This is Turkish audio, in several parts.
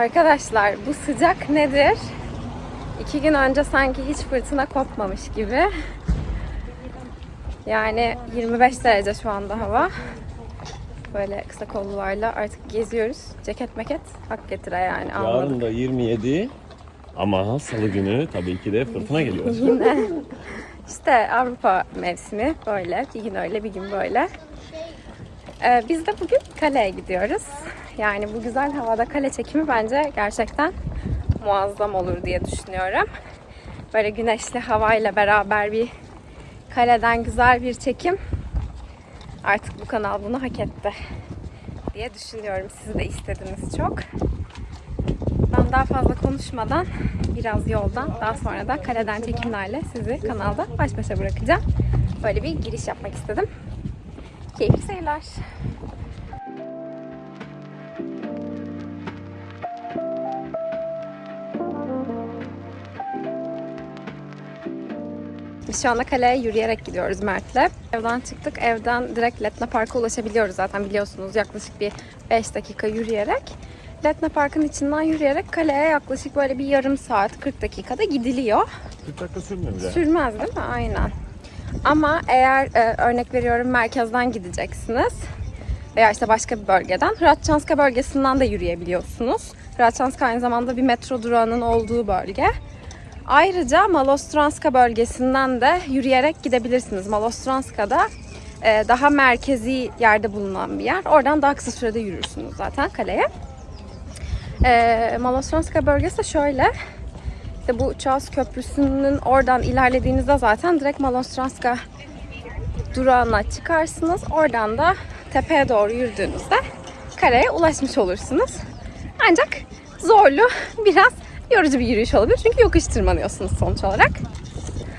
Arkadaşlar bu sıcak nedir? 2 gün önce sanki hiç fırtına kopmamış gibi. Yani 25 derece şu anda hava. Böyle kısa kollularla artık geziyoruz. Ceket meket hak getire yani. Yarın da 27 ama salı günü tabii ki de fırtına geliyor. Yine. İşte Avrupa mevsimi böyle. Bir gün öyle bir gün böyle. Biz de bugün kaleye gidiyoruz. Yani bu güzel havada kale çekimi bence gerçekten muazzam olur diye düşünüyorum. Böyle güneşli havayla beraber bir kaleden güzel bir çekim. Artık bu kanal bunu hak etti diye düşünüyorum. Siz de istediniz çok. Ben daha fazla konuşmadan biraz yoldan, daha sonra da kaleden çekimlerle sizi kanalda baş başa bırakacağım. Böyle bir giriş yapmak istedim. Keyifli seyirler. Biz şu anda kaleye yürüyerek gidiyoruz Mert'le. Evden çıktık. Evden direkt Letna Park'a ulaşabiliyoruz zaten biliyorsunuz. Yaklaşık bir 5 dakika yürüyerek. Letna Park'ın içinden yürüyerek kaleye yaklaşık böyle bir yarım saat, 40 dakikada gidiliyor. 40 dakika sürmüyor bile. Sürmez değil mi? Aynen. Ama eğer örnek veriyorum merkezden gideceksiniz veya işte başka bir bölgeden, Hradčanska bölgesinden de yürüyebiliyorsunuz. Hradčanska aynı zamanda bir metro durağının olduğu bölge. Ayrıca Malostranska bölgesinden de yürüyerek gidebilirsiniz. Malostranska da daha merkezi yerde bulunan bir yer. Oradan daha kısa sürede yürürsünüz zaten kaleye. Malostranska bölgesi de şöyle. İşte bu Çağız Köprüsü'nün oradan ilerlediğinizde zaten direkt Malostranska durağına çıkarsınız. Oradan da tepeye doğru yürüdüğünüzde kaleye ulaşmış olursunuz. Ancak zorlu, biraz yorucu bir yürüyüş olabilir. Çünkü yokuş tırmanıyorsunuz sonuç olarak.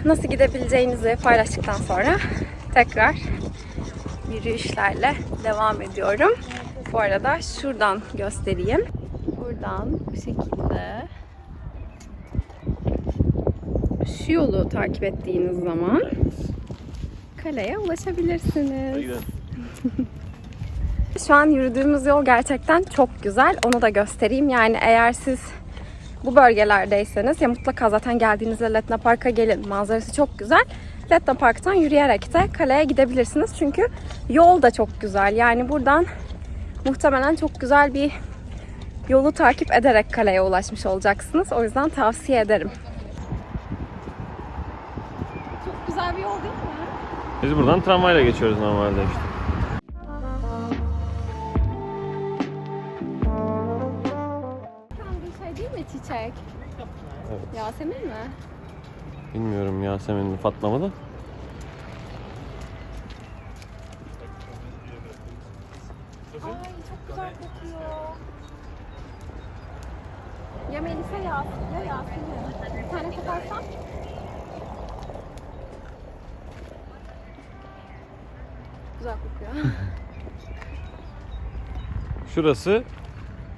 Nasıl gidebileceğinizi paylaştıktan sonra tekrar yürüyüşlerle devam ediyorum. Bu arada şuradan göstereyim. Buradan bu şekilde şu yolu takip ettiğiniz zaman kaleye ulaşabilirsiniz. Şu an yürüdüğümüz yol gerçekten çok güzel. Onu da göstereyim. Yani eğer siz bu bölgelerdeyseniz ya mutlaka zaten geldiğinizde Letna Park'a gelin. Manzarası çok güzel. Letna Park'tan yürüyerek de kaleye gidebilirsiniz. Çünkü yol da çok güzel. Yani buradan muhtemelen çok güzel bir yolu takip ederek kaleye ulaşmış olacaksınız. O yüzden tavsiye ederim. Çok güzel bir yol değil mi? Biz buradan tramvayla geçiyoruz normalde işte. Bir şey değil mi çiçek? Evet. Yasemin mi? Bilmiyorum Yasemin mi Fatma mı da. Ay çok güzel kokuyor. Ya Melisa ya Yasemin. Bir tane koparsan. Güzel kokuyor. Şurası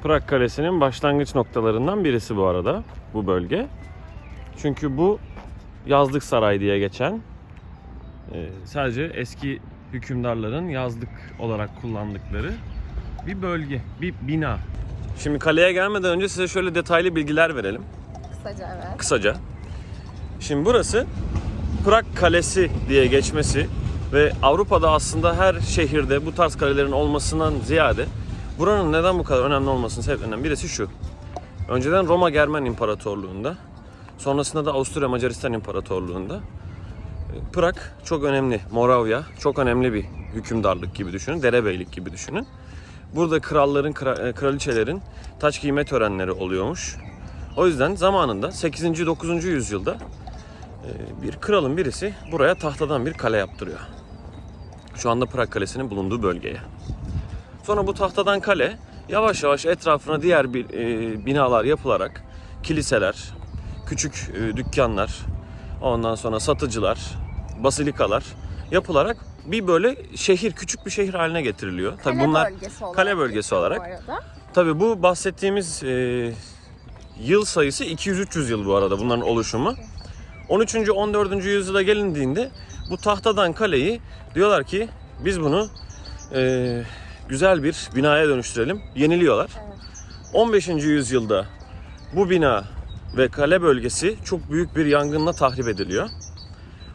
Prag Kalesi'nin başlangıç noktalarından birisi bu arada. Bu bölge. Çünkü bu yazlık saray diye geçen sadece eski hükümdarların yazlık olarak kullandıkları bir bölge, bir bina. Şimdi kaleye gelmeden önce size şöyle detaylı bilgiler verelim. Kısaca evet. Kısaca. Şimdi burası Prag Kalesi diye geçmesi ve Avrupa'da aslında her şehirde bu tarz kalelerin olmasından ziyade buranın neden bu kadar önemli olmasının sebeplerinden birisi şu. Önceden Roma Germen İmparatorluğu'nda, sonrasında da Avusturya Macaristan İmparatorluğu'nda Prag çok önemli, Moravya çok önemli bir hükümdarlık gibi düşünün, derebeylik gibi düşünün. Burada kralların, kraliçelerin taç giyme törenleri oluyormuş. O yüzden zamanında 8. 9. yüzyılda bir kralın birisi buraya tahtadan bir kale yaptırıyor. Şu anda Prag Kalesi'nin bulunduğu bölgeye. Sonra bu tahtadan kale yavaş yavaş etrafına diğer binalar yapılarak kiliseler, küçük dükkanlar, ondan sonra satıcılar, basilikalar yapılarak bir böyle şehir, küçük bir şehir haline getiriliyor. Tabii bunlar kale bölgesi olarak. Tabii bu bahsettiğimiz yıl sayısı 200-300 yıl bu arada bunların oluşumu. 13. 14. yüzyıla gelindiğinde bu tahtadan kaleyi diyorlar ki biz bunu güzel bir binaya dönüştürelim. Yeniliyorlar. 15. yüzyılda bu bina ve kale bölgesi çok büyük bir yangınla tahrip ediliyor.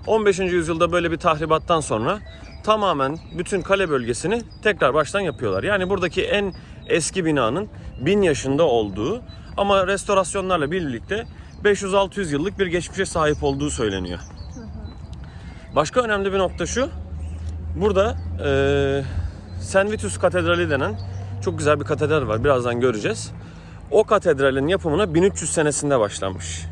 15. yüzyılda böyle bir tahribattan sonra tamamen bütün kale bölgesini tekrar baştan yapıyorlar. Yani buradaki en eski binanın 1000 yaşında olduğu ama restorasyonlarla birlikte 500-600 yıllık bir geçmişe sahip olduğu söyleniyor. Başka önemli bir nokta şu. Burada St. Vitus Katedrali denen çok güzel bir katedral var. Birazdan göreceğiz. O katedralin yapımına 1300 senesinde başlanmış.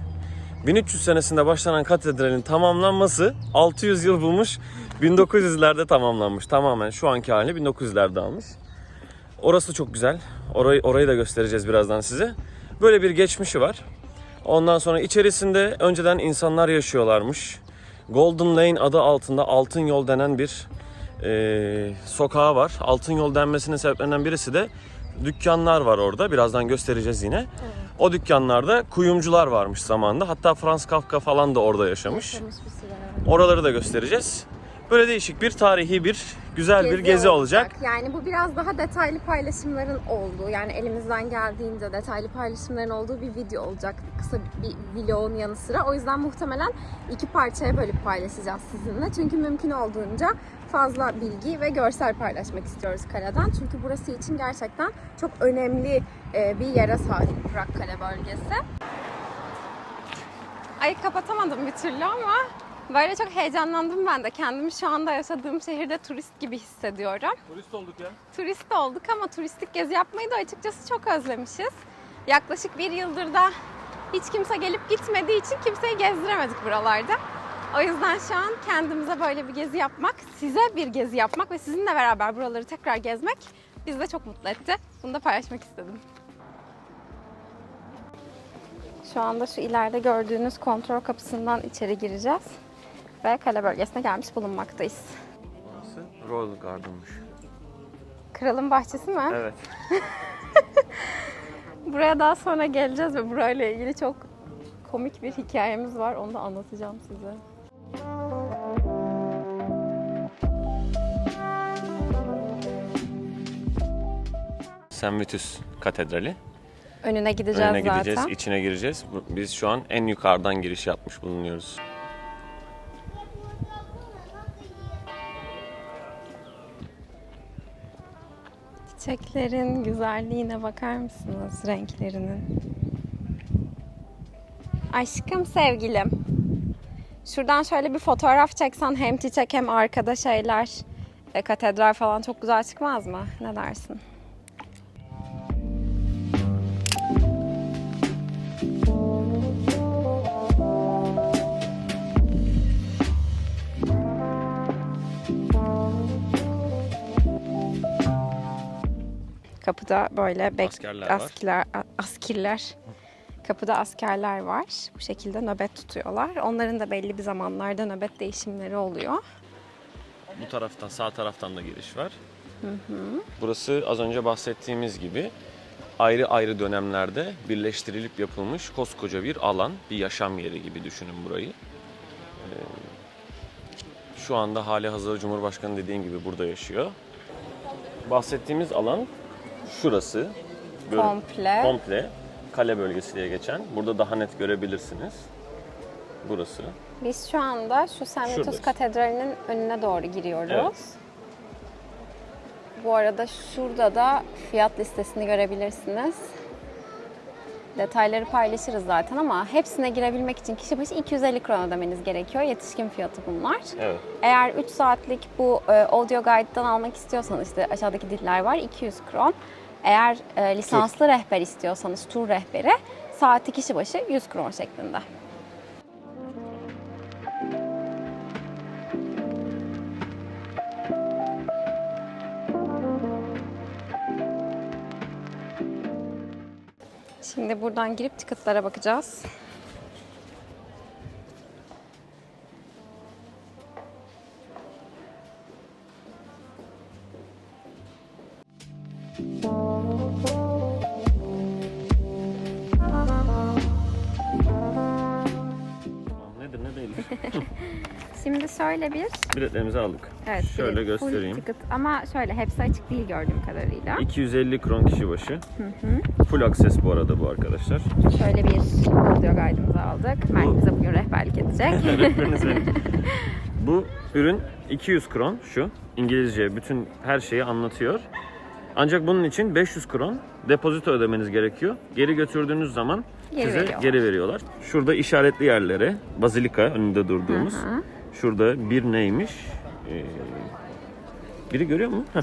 1300 senesinde başlanan katedralin tamamlanması 600 yıl bulmuş. 1900'lerde tamamlanmış. Tamamen şu anki halini 1900'lerde almış. Orası çok güzel. Orayı da göstereceğiz birazdan size. Böyle bir geçmişi var. Ondan sonra içerisinde önceden insanlar yaşıyorlarmış. Golden Lane adı altında Altın Yol denen bir sokağı var. Altın Yol denmesinin sebeplerinden birisi de dükkanlar var orada. Birazdan göstereceğiz yine. Evet. O dükkanlarda kuyumcular varmış zamanında. Hatta Franz Kafka falan da orada yaşamış. Oraları da göstereceğiz. Böyle değişik bir tarihi bir güzel bir gezi olacak. Yani bu biraz daha detaylı paylaşımların olduğu, yani elimizden geldiğince detaylı paylaşımların olduğu bir video olacak. Kısa bir vlogun yanı sıra. O yüzden muhtemelen 2 parçaya bölüp paylaşacağız sizinle. Çünkü mümkün olduğunca fazla bilgi ve görsel paylaşmak istiyoruz kaleden. Çünkü burası için gerçekten çok önemli bir yere sahip Prag Kale bölgesi. Ay kapatamadım bir türlü ama böyle çok heyecanlandım ben de. Kendimi şu anda yaşadığım şehirde turist gibi hissediyorum. Turist olduk ya. Turist olduk ama turistik gezi yapmayı da açıkçası çok özlemişiz. Yaklaşık 1 yıldır da hiç kimse gelip gitmediği için kimseyi gezdiremedik buralarda. O yüzden şu an kendimize böyle bir gezi yapmak, size bir gezi yapmak ve sizinle beraber buraları tekrar gezmek bizi de çok mutlu etti. Bunu da paylaşmak istedim. Şu anda şu ileride gördüğünüz kontrol kapısından içeri gireceğiz. Ve kale bölgesine gelmiş bulunmaktayız. Burası Royal Garden'mış. Kralın bahçesi mi? Evet. Buraya daha sonra geleceğiz ve burayla ilgili çok komik bir hikayemiz var. Onu da anlatacağım size. St. Vitus Katedrali. Önüne gideceğiz Önüne gideceğiz, zaten. içine gireceğiz. Biz şu an en yukarıdan giriş yapmış bulunuyoruz. Çiçeklerin güzelliğine bakar mısınız? Renklerinin. Aşkım, sevgilim. Şuradan şöyle bir fotoğraf çeksen hem çiçek hem arkada şeyler, katedral falan çok güzel çıkmaz mı? Ne dersin? Kapıda böyle askerler. Kapıda askerler var. Bu şekilde nöbet tutuyorlar. Onların da belli bir zamanlarda nöbet değişimleri oluyor. Bu taraftan, sağ taraftan da giriş var. Burası az önce bahsettiğimiz gibi ayrı ayrı dönemlerde birleştirilip yapılmış koskoca bir alan, bir yaşam yeri gibi düşünün burayı. Şu anda hali hazırda Cumhurbaşkanı dediğim gibi burada yaşıyor. Bahsettiğimiz alan şurası. Komple kale bölgesi diye geçen. Burada daha net görebilirsiniz. Burası. Biz şu anda şu St. Vitus Katedrali'nin önüne doğru giriyoruz. Evet. Bu arada şurada da fiyat listesini görebilirsiniz. Detayları paylaşırız zaten ama hepsine girebilmek için kişi başı 250 kron ödemeniz gerekiyor. Yetişkin fiyatı bunlar. Evet. Eğer 3 saatlik bu audio guide'dan almak istiyorsanız işte aşağıdaki diller var 200 kron. Eğer lisanslı rehber istiyorsanız tur rehberi saati kişi başı 100 kron şeklinde. Şimdi buradan girip ticket'lara bakacağız. Nedir ne değil? Şimdi şöyle bir... Biletlerimizi aldık. Evet, Şöyle bilet, full göstereyim. ticket. Ama şöyle hepsi açık değil gördüğüm kadarıyla. 250 kron kişi başı. Full access bu arada bu arkadaşlar. Şöyle bir audio guide'ımızı aldık. Mert bize bugün rehberlik edecek. Rehberiniz benim. Bu ürün 200 kron şu. İngilizce bütün her şeyi anlatıyor. Ancak bunun için 500 kron depozito ödemeniz gerekiyor. Geri götürdüğünüz zaman size geri veriyorlar. Şurada işaretli yerlere, bazilika önünde durduğumuz. Şurada bir neymiş? Biri görüyor mu? Heh.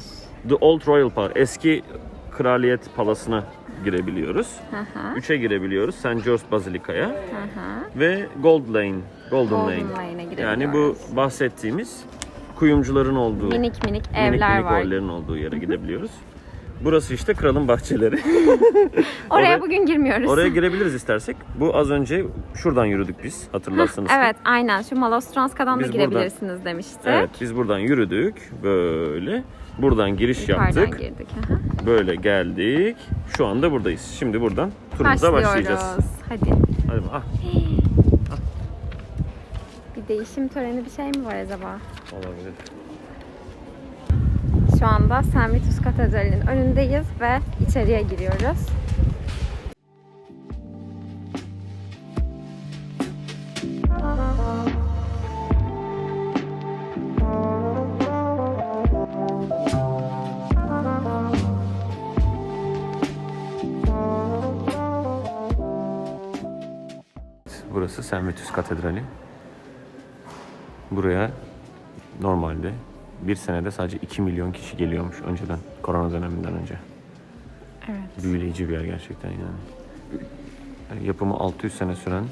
The Old Royal Palace. Eski Kraliyet Palası'na girebiliyoruz. 3'e girebiliyoruz. St. George Bazilika'ya. Ve Golden Lane'e girebiliyoruz. Yani bu bahsettiğimiz kuyumcuların olduğu, minik minik evler var. evlerin olduğu yere gidebiliyoruz. Burası işte kralın bahçeleri. Oraya bugün girmiyoruz. Oraya girebiliriz istersek. Bu az önce şuradan yürüdük biz, hatırlarsanız. Evet, aynen. Şu Malostranska'dan da Biz girebilirsiniz demiştik. Evet, biz buradan yürüdük. Böyle. Buradan giriş Yukarıdan yaptık. girdik. Böyle geldik. Şu anda buradayız. Şimdi buradan turumuza başlayacağız. Hadi. Hadi bak. Bir değişim töreni bir şey mi var acaba? Olabilir. Şu anda St. Vitus Katedrali'nin önündeyiz ve içeriye giriyoruz. Burası St. Vitus Katedrali. Buraya normalde bir senede sadece 2 milyon kişi geliyormuş önceden, korona döneminden önce. Evet. Büyüleyici bir yer gerçekten yani. Yapımı 600 sene süren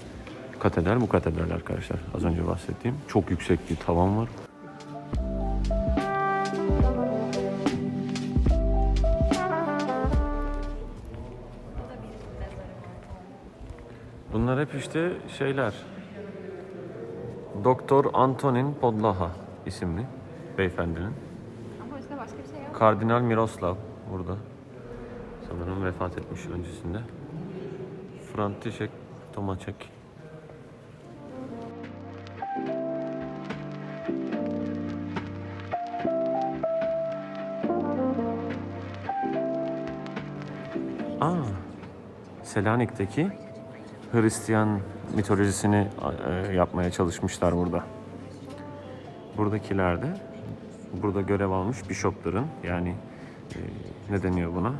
katedral bu katedral arkadaşlar. Az önce bahsettiğim. Çok yüksek bir tavan var. Bunlar hep işte şeyler. Doktor Antonin Podlaha isimli beyefendinin. Ama işte başka bir şey yok. Kardinal Miroslav burada. Sanırım vefat etmiş öncesinde. František Tomášek. Selanik'teki Hristiyan mitolojisini yapmaya çalışmışlar burada. Buradakiler de burada görev almış bişopların, yani ne deniyor buna?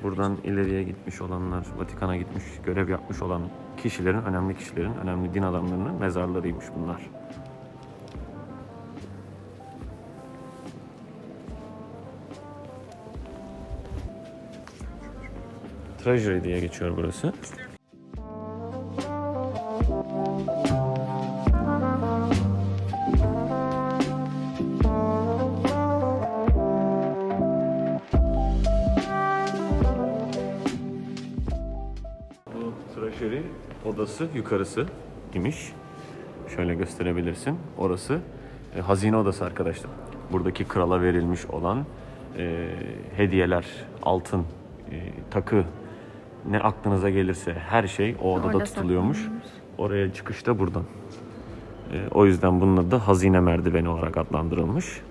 Buradan ileriye gitmiş olanlar, Vatikan'a gitmiş, görev yapmış olan kişilerin, önemli kişilerin, önemli din adamlarının mezarlarıymış bunlar. Treasury diye geçiyor burası. Bu Treasury odası yukarısı imiş. Şöyle gösterebilirsin. Orası hazine odası arkadaşlar. Buradaki krala verilmiş olan hediyeler, altın, takı, ne aklınıza gelirse her şey o odada Orada tutuluyormuş. saklanıyormuş. Oraya çıkış da buradan. O yüzden bunun adı da hazine merdiveni olarak adlandırılmış.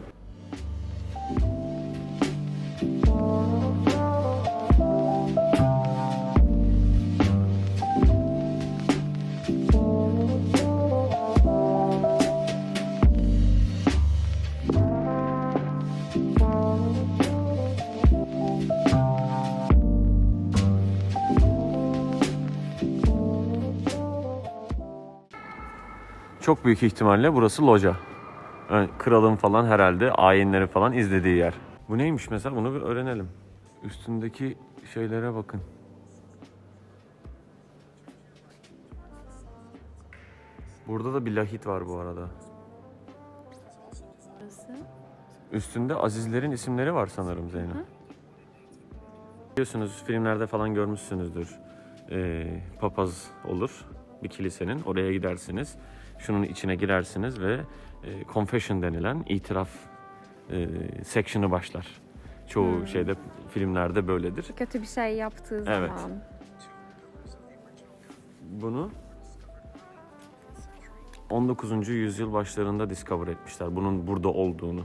Çok büyük ihtimalle burası loca. Yani kralın falan herhalde ayinleri falan izlediği yer. Bu neymiş mesela? Bunu bir öğrenelim. Üstündeki şeylere bakın. Burada da bir lahit var bu arada. Üstünde azizlerin isimleri var sanırım Zeynep. Biliyorsunuz filmlerde falan görmüşsünüzdür. Papaz olur bir kilisenin. Oraya gidersiniz. Şunun içine girersiniz ve confession denilen itiraf section'ı başlar. Çoğu şeyde, filmlerde böyledir. Kötü bir şey yaptığı Evet. zaman. Bunu 19. yüzyıl başlarında discover etmişler bunun burada olduğunu.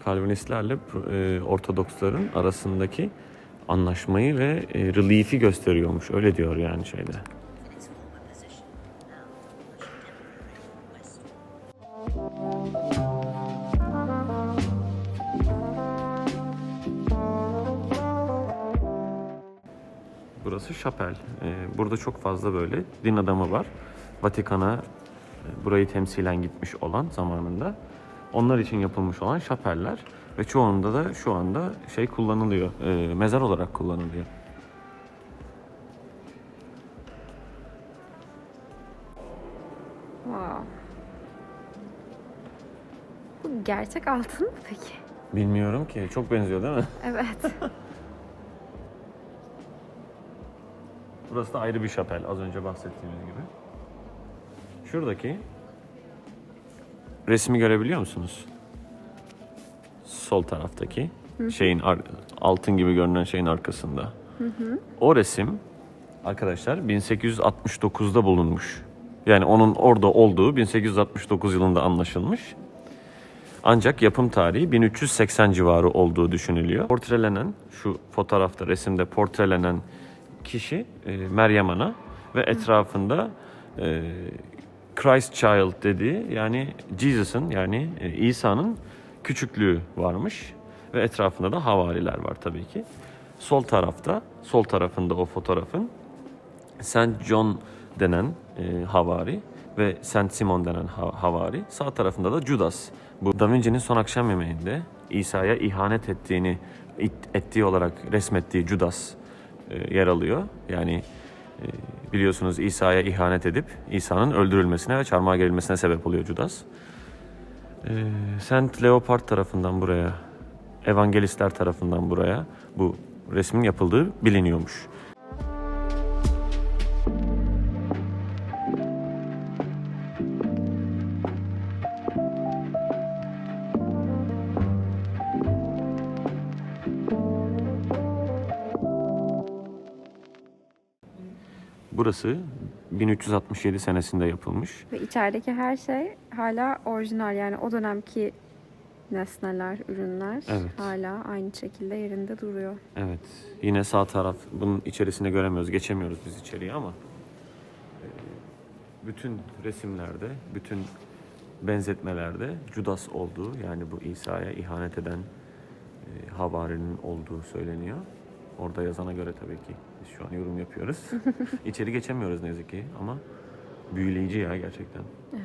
Kalvinistlerle Ortodoksların arasındaki anlaşmayı ve relief'i gösteriyormuş. Öyle diyor yani şeyde. Burası şapel. Burada çok fazla böyle din adamı var. Vatikan'a burayı temsilen gitmiş olan zamanında. Onlar için yapılmış olan şapeller ve çoğunda da şu anda şey kullanılıyor, mezar olarak kullanılıyor. Wow. Bu gerçek altın mı peki? Bilmiyorum ki. Çok benziyor değil mi? Evet. Burası da ayrı bir şapel. Az önce bahsettiğimiz gibi. Şuradaki resmi görebiliyor musunuz? Sol taraftaki şeyin altın gibi görünen şeyin arkasında. O resim arkadaşlar 1869'da bulunmuş. Yani onun orada olduğu 1869 yılında anlaşılmış. Ancak yapım tarihi 1380 civarı olduğu düşünülüyor. Portrelenen, şu fotoğrafta, resimde portrelenen kişi Meryem Ana ve etrafında Christ Child dediği, yani Jesus'ın, yani İsa'nın küçüklüğü varmış ve etrafında da havariler var tabii ki. Sol tarafta, sol tarafında o fotoğrafın Saint John denen havari ve Saint Simon denen havari. Sağ tarafında da Judas. Bu Da Vinci'nin Son Akşam Yemeği'nde İsa'ya ihanet ettiği olarak resmettiği Judas yer alıyor. Yani biliyorsunuz İsa'ya ihanet edip İsa'nın öldürülmesine ve çarmıha gerilmesine sebep oluyor Judas. Saint Leopard tarafından buraya, evangelistler tarafından buraya bu resmin yapıldığı biliniyormuş. Burası 1367 senesinde yapılmış. Ve içerideki her şey hala orijinal, yani o dönemki nesneler, ürünler hala aynı şekilde yerinde duruyor. Evet. Yine sağ taraf, bunun içerisine göremiyoruz, geçemiyoruz biz içeriye ama bütün resimlerde, bütün benzetmelerde Judas olduğu, yani bu İsa'ya ihanet eden havarinin olduğu söyleniyor. Orada yazana göre tabii ki. Biz şu an yorum yapıyoruz. İçeri geçemiyoruz ne yazık ki ama büyüleyici ya gerçekten. Evet.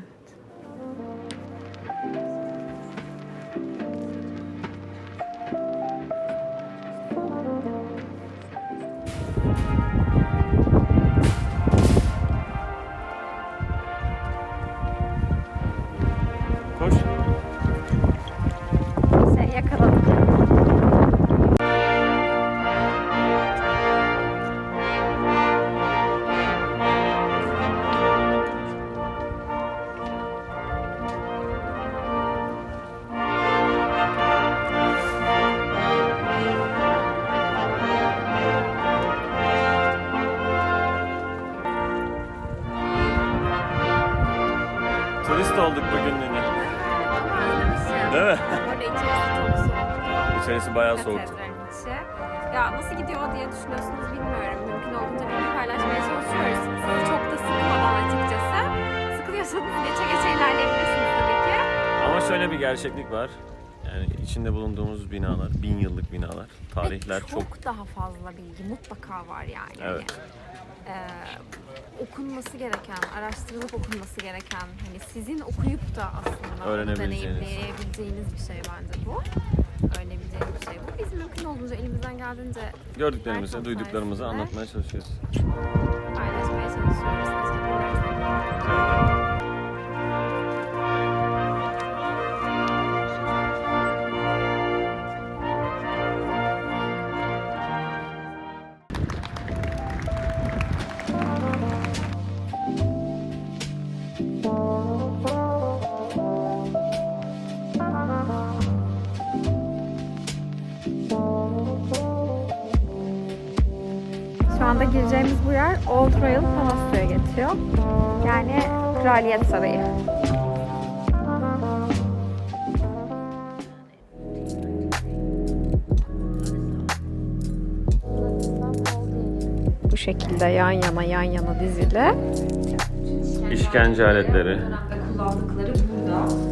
Koş. Yakaladım. Turist olduk bugün yine. Değil mi? Orada içerisi çok soğuk. İçerisi bayağı soğuk. Katedral içi. Ya nasıl gidiyor diye düşünüyorsunuz bilmiyorum. Mümkün olduğunca bilgi paylaşmaya çalışıyoruz. Sizi çok da sıkmadan açıkçası. Sıkılıyorsanız geçe geçe ilerleyebilirsiniz tabii ki. Ama şöyle bir gerçeklik var. Yani içinde bulunduğumuz binalar, 1000 yıllık binalar, tarihler Ve çok... çok daha fazla bilgi mutlaka var yani. Evet. Okunması gereken, araştırılıp okunması gereken, hani sizin okuyup da aslında Öğrenebileceğiniz. deneyimleyebileceğiniz bir şey bence bu. söyleyebileceğim bir şey bu. Biz mümkün olduğunca elimizden geldiğince Gördüklerimizi, Berkan duyduklarımızı sayesinde anlatmaya çalışıyoruz. paylaşmaya çalışıyoruz. Teşekkürler. Şu anda gireceğimiz bu yer Old Royal Palace'ya geçiyor. Yani Kraliyet Sarayı. Bu şekilde yan yana dizili. İşkence aletleri. Kullandıkları burada.